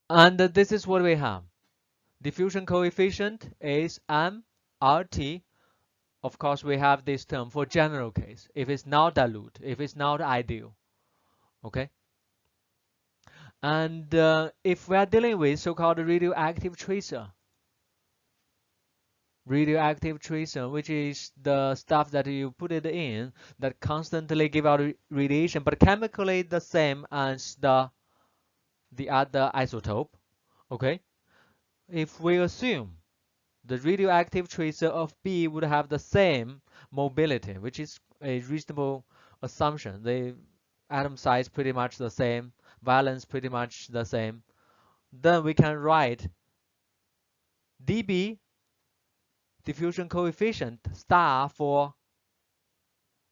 And this is what we have. Diffusion coefficient is mRT. Of course, we have this term for general case, if it's not dilute, if it's not ideal. Okay? And if we are dealing with so-called radioactive tracer, which is the stuff that you put it in that constantly give out radiation, but chemically the same as the other isotope. Okay? If we assume the radioactive tracer of B would have the same mobility, which is a reasonable assumption. The atom size pretty much the same, valence pretty much the same. Then we can write dB diffusion coefficient star for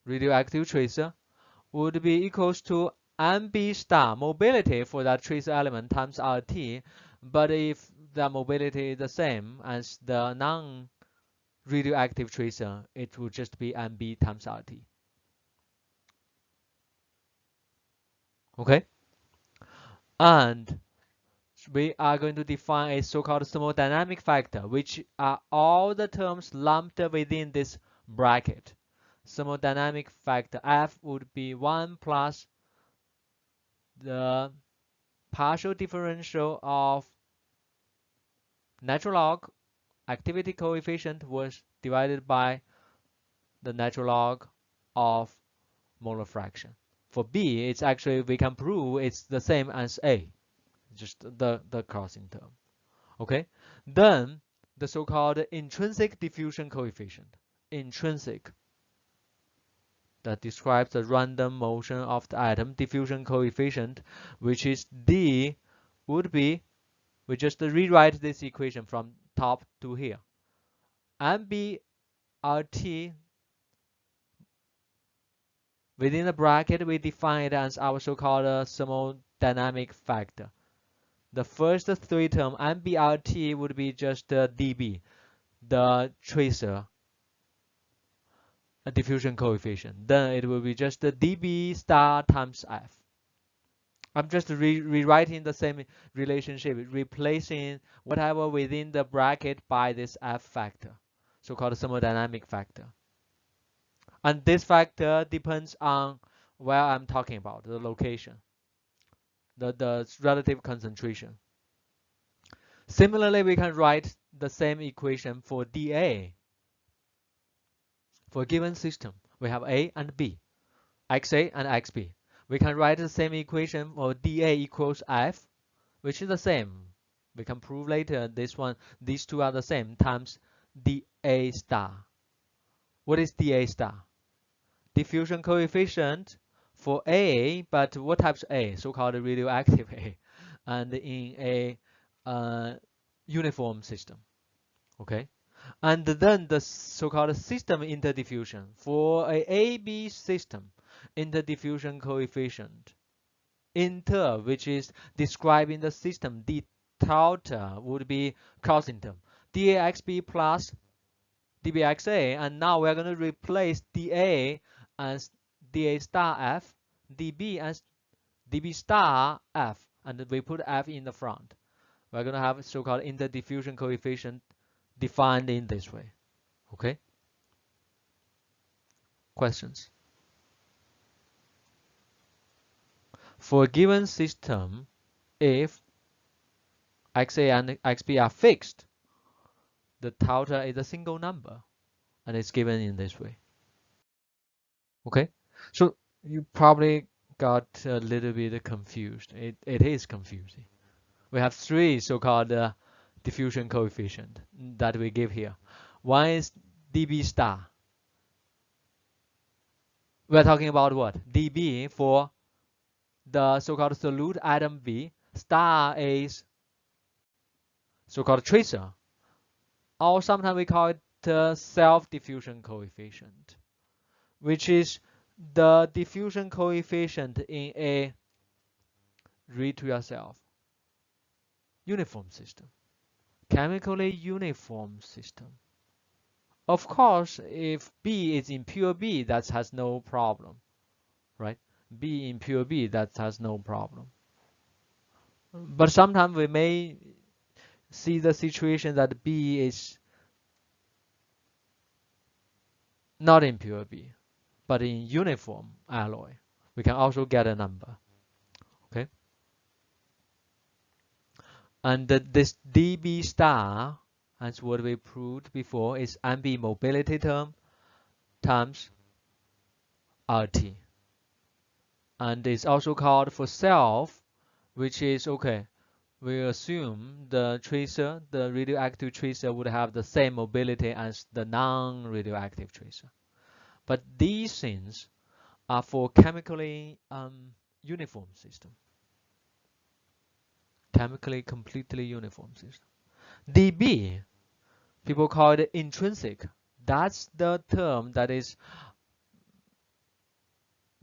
radioactive tracer would be equals to MB star mobility for that tracer element times RT. But if the mobility is the same as the non-radioactive tracer, it would just be MB times RT. Okay? And we are going to define a so-called thermodynamic factor, which are all the terms lumped within this bracket. Thermodynamic factor F would be 1 plus the partial differential of natural log activity coefficient was divided by the natural log of molar fraction. For B, it's actually, we can prove it's the same as A, just the crossing term. Okay, then the so-called intrinsic diffusion coefficient. Intrinsic, that describes the random motion of the atom. Diffusion coefficient, which is D, would be, we just rewrite this equation from top to here. MBRT, within the bracket, we define it as our so-called thermodynamic factor. The first three terms, MBRT, would be just dB, the tracer a diffusion coefficient. Then it will be just the dB star times F. I'm just rewriting the same relationship, replacing whatever within the bracket by this F factor, so-called thermodynamic factor. And this factor depends on where I'm talking about, the location, the relative concentration. Similarly, we can write the same equation for dA. For a given system, we have A and B, XA and XB. We can write the same equation for dA equals F, which is the same. We can prove later these two are the same, times dA star. What is dA star? Diffusion coefficient for A, but what type of A? So-called radioactive A, and in a uniform system. Okay, and then the so-called system interdiffusion. For a AB system, interdiffusion coefficient, inter, which is describing the system, d delta would be crossing term, dAxB plus dBxa, and now we're going to replace dA as dA star F, dB as dB star F, and we put F in the front. We're going to have so-called interdiffusion coefficient defined in this way. Okay? Questions? For a given system, if XA and XB are fixed, the delta is a single number, and it's given in this way. Okay? So you probably got a little bit confused. It is confusing. We have three so-called diffusion coefficient that we give here. One is dB star. We're talking about what? dB for the so-called solute atom B. Star is so-called tracer, or sometimes we call it self-diffusion coefficient, which is the diffusion coefficient in a read to yourself uniform system, chemically uniform system. Of course, if B is impure B, that has no problem, right? B impure B, that has no problem. But sometimes we may see the situation that B is not in pure B, but in uniform alloy. We can also get a number. Okay. And this dB star, as what we proved before, is MB mobility term times RT. And it's also called for self, which is okay. We assume the tracer, the radioactive tracer, would have the same mobility as the non-radioactive tracer. But these things are for chemically uniform system. Chemically completely uniform system. dB, people call it intrinsic. That's the term that is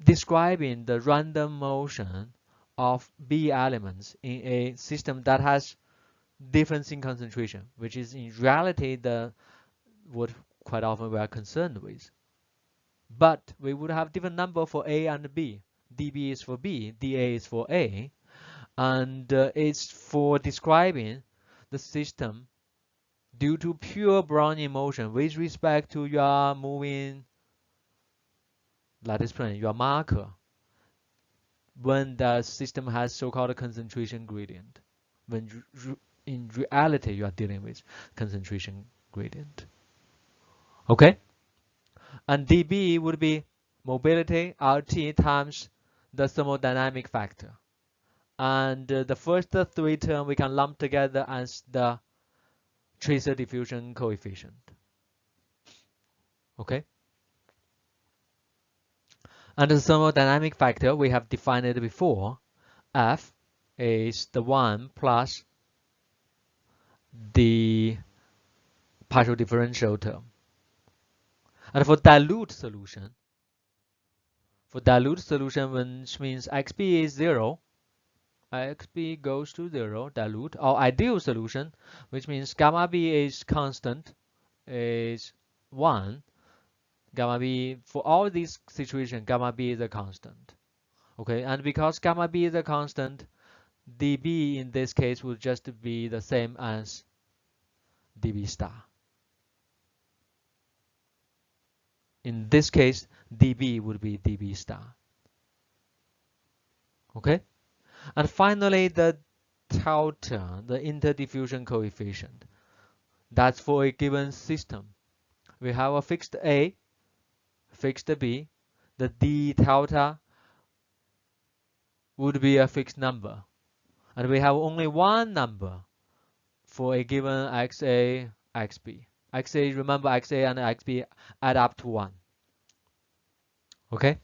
describing the random motion of B elements in a system that has difference in concentration, which is in reality what quite often we are concerned with. But we would have different number for A and B. dB is for B, dA is for A, and it's for describing the system due to pure Brownian motion with respect to your moving lattice plane, your marker, when the system has so-called concentration gradient. When in reality you are dealing with concentration gradient. Okay? And dB would be mobility RT times the thermodynamic factor. And the first three terms we can lump together as the tracer diffusion coefficient. Okay? And the thermodynamic factor, we have defined it before. F is the 1 plus the partial differential term. And for dilute solution, which means XB is 0, XB goes to 0, dilute, or ideal solution, which means gamma B is constant, is 1. Gamma B, for all these situations, gamma B is a constant. Okay, and because gamma B is a constant, dB in this case would just be the same as dB star. In this case, dB would be dB star. Okay? And finally, the delta, the interdiffusion coefficient. That's for a given system. We have a fixed A, fixed B. The d delta would be a fixed number. And we have only one number for a given XA, XB. XA, remember XA and XB add up to 1. Okay?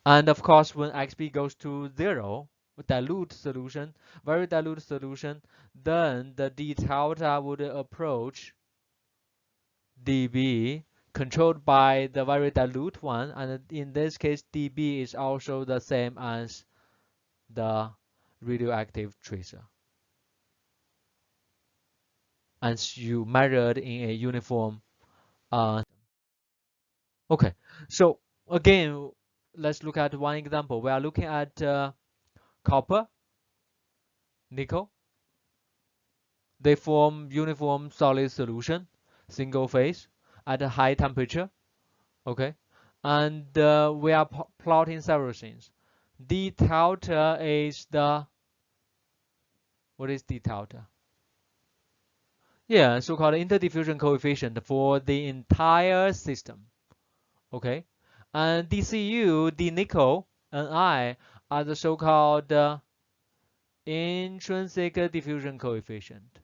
And of course, when XB goes to 0, dilute solution, very dilute solution, then the d delta would approach dB controlled by the very dilute one, and in this case, dB is also the same as the radioactive tracer. As you measured in a uniform. Okay, so again, let's look at one example. We are looking at copper, nickel. They form uniform solid solution, single phase at a high temperature. Okay, and we are plotting several things. D delta is the, what is D delta? Yeah, so-called interdiffusion coefficient for the entire system. Okay, and DCU, D nickel, and I are the so-called intrinsic diffusion coefficient.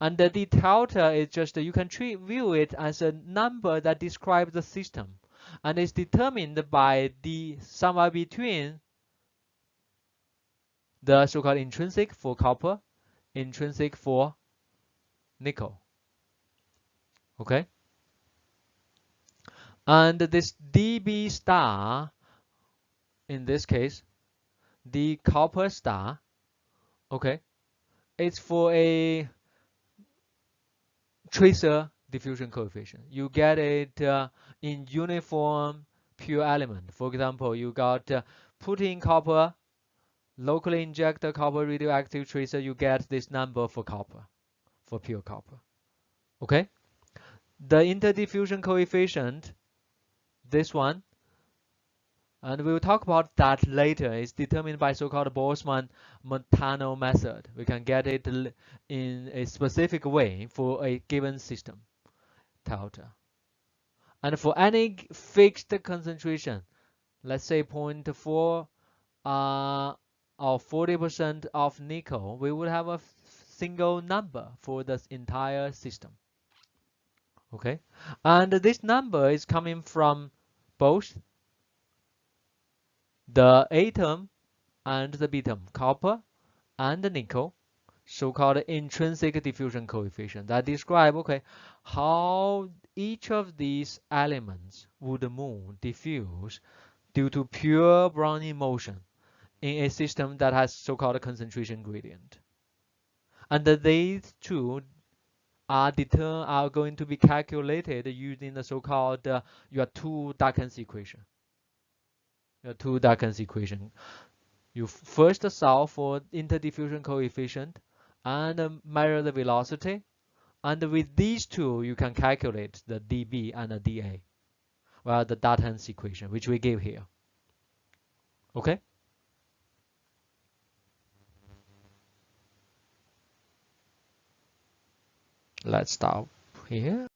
And the d delta is just, you can view it as a number that describes the system, and is determined by the somewhere between the so-called intrinsic for copper, intrinsic for nickel. Okay, and this dB star, in this case, the copper star, okay, it's for a tracer diffusion coefficient. You get it in uniform pure element. For example, you got putting copper locally inject the copper radioactive tracer, you get this number for copper, for pure copper. Okay? The interdiffusion coefficient, this one, and we'll talk about that later, is determined by so-called Boltzmann-Montanaro method. We can get it in a specific way for a given system, delta. And for any fixed concentration, let's say 0.4 or 40% of nickel, we would have a single number for this entire system. Okay, and this number is coming from both the A term and the B term, copper and nickel, so-called intrinsic diffusion coefficient that describe, okay, how each of these elements would move, diffuse, due to pure Brownian motion in a system that has so-called concentration gradient. And these two are going to be calculated using the so-called your two-Dawkins equation. Your two-Dawkins equation. You first solve for interdiffusion coefficient and measure the velocity. And with these two, you can calculate the dB and the dA. Well, the Dawkins equation, which we gave here. Okay? Let's stop here.